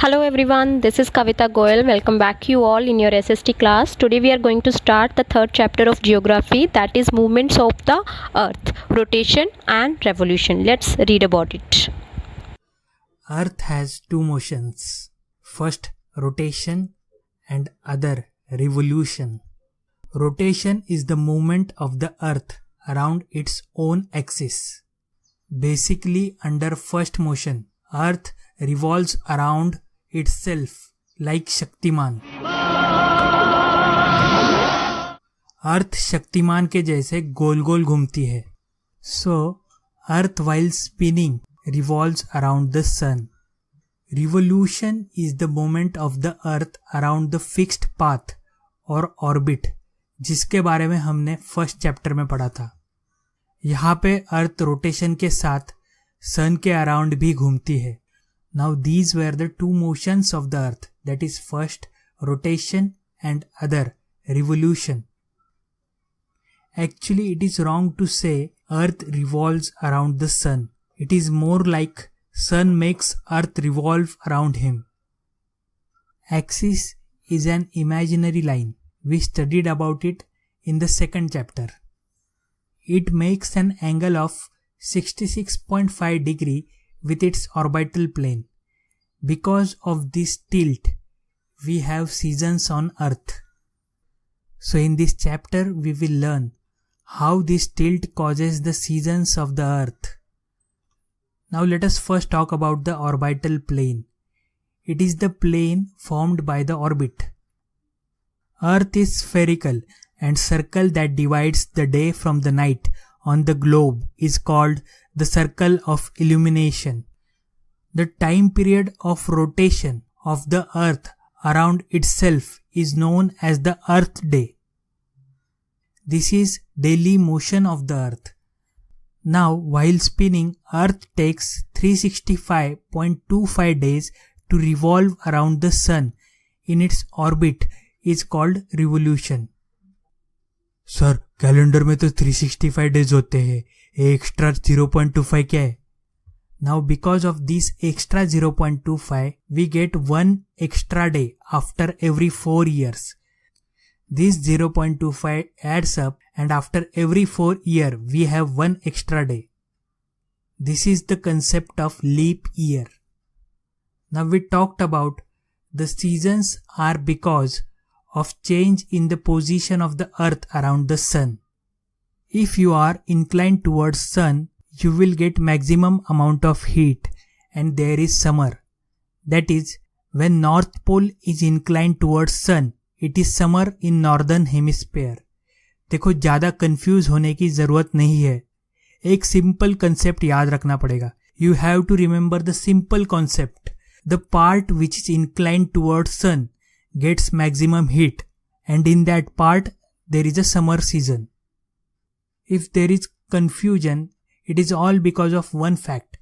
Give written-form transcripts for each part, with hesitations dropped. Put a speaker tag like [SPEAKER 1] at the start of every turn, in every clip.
[SPEAKER 1] Hello everyone, this is Kavita Goyal. Welcome back you all in your SST class. Today we are going to start the third chapter of geography, that is movements of the earth, rotation and revolution. Let's read about it.
[SPEAKER 2] Earth has two motions. First, rotation and other, revolution. Rotation is the movement of the earth around its own axis. Basically, under first motion, earth revolves around itself like Shaktiman. अर्थ शक्तिमान के जैसे गोल गोल घूमती है. So, earth while spinning revolves around the sun. Revolution is the movement of the earth around the fixed path और orbit, जिसके बारे में हमने first chapter में पढ़ा था. यहाँ पे अर्थ रोटेशन के साथ सन के अराउंड भी घूमती है. Now these were the two motions of the earth, that is first rotation and other revolution. Actually, it is wrong to say earth revolves around the sun. It is more like sun makes earth revolve around him. Axis is an imaginary line. We studied about it in the second chapter. It makes an angle of 66.5 degree with its orbital plane. Because of this tilt, we have seasons on earth. So in this chapter, we will learn how this tilt causes the seasons of the earth. Now let us first talk about the orbital plane. It is the plane formed by the orbit. Earth is spherical, and circle that divides the day from the night on the globe is called the circle of illumination. The time period of rotation of the earth around itself is known as the earth day. This is daily motion of the earth. Now, while spinning, earth takes 365.25 days to revolve around the sun in its orbit is called revolution. Sir, calendar में तो 365 days होते हैं, extra 0.25 क्या है? Now, because of this extra 0.25, we get one extra day after every 4 years. This 0.25 adds up, and after every 4 years, we have one extra day. This is the concept of leap year. Now we talked about the seasons are because of change in the position of the earth around the sun. If you are inclined towards sun, you will get maximum amount of heat, and there is summer. That is, when North Pole is inclined towards sun, it is summer in northern hemisphere. देखो, ज्यादा confuse होने की जरूरत नहीं है. एक simple concept याद रखना पड़ेगा. You have to remember the simple concept. The part which is inclined towards sun gets maximum heat, and in that part there is a summer season. If there is confusion, it is all because of one fact,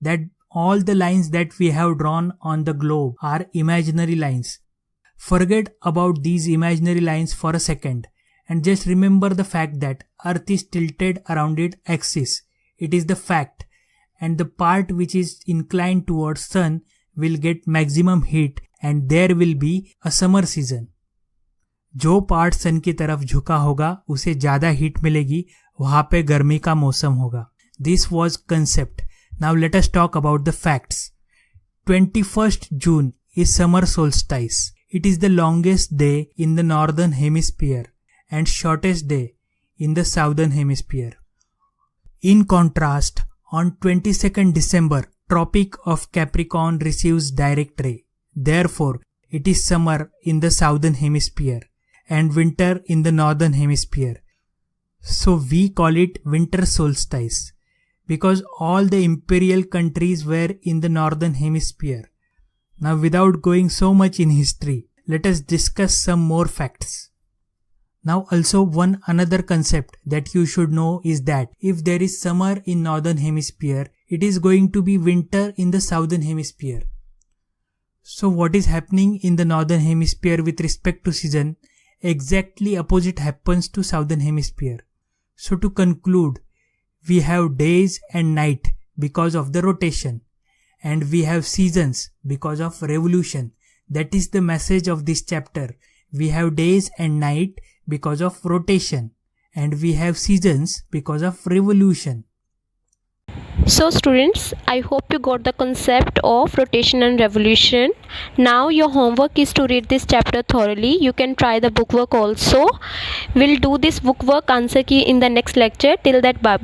[SPEAKER 2] that all the lines that we have drawn on the globe are imaginary lines. Forget about these imaginary lines for a second and just remember the fact that earth is tilted around its axis. It is the fact, and the part which is inclined towards sun will get maximum heat, and there will be a summer season. जो part सन की तरफ झुका होगा उसे ज्यादा heat मिलेगी, वहां पे गर्मी का मौसम होगा. This was concept. Now let us talk about the facts. 21st June is summer solstice. It is the longest day in the northern hemisphere and shortest day in the southern hemisphere. In contrast, on 22nd December, Tropic of Capricorn receives direct ray. Therefore, it is summer in the southern hemisphere and winter in the northern hemisphere. So we call it winter solstice because all the imperial countries were in the northern hemisphere. Now, without going so much in history, let us discuss some more facts. Now also one another concept that you should know is that if there is summer in northern hemisphere, it is going to be winter in the southern hemisphere. So what is happening in the northern hemisphere with respect to season, exactly opposite happens to southern hemisphere. So to conclude, we have days and night because of the rotation, and we have seasons because of revolution. That is the message of this chapter. We have days and night because of rotation, and we have seasons because of revolution.
[SPEAKER 1] So students, I hope you got the concept of rotation and revolution. Now your homework is to read this chapter thoroughly. You can try the book work also. We'll do this book work answer key in the next lecture. Till that, bye.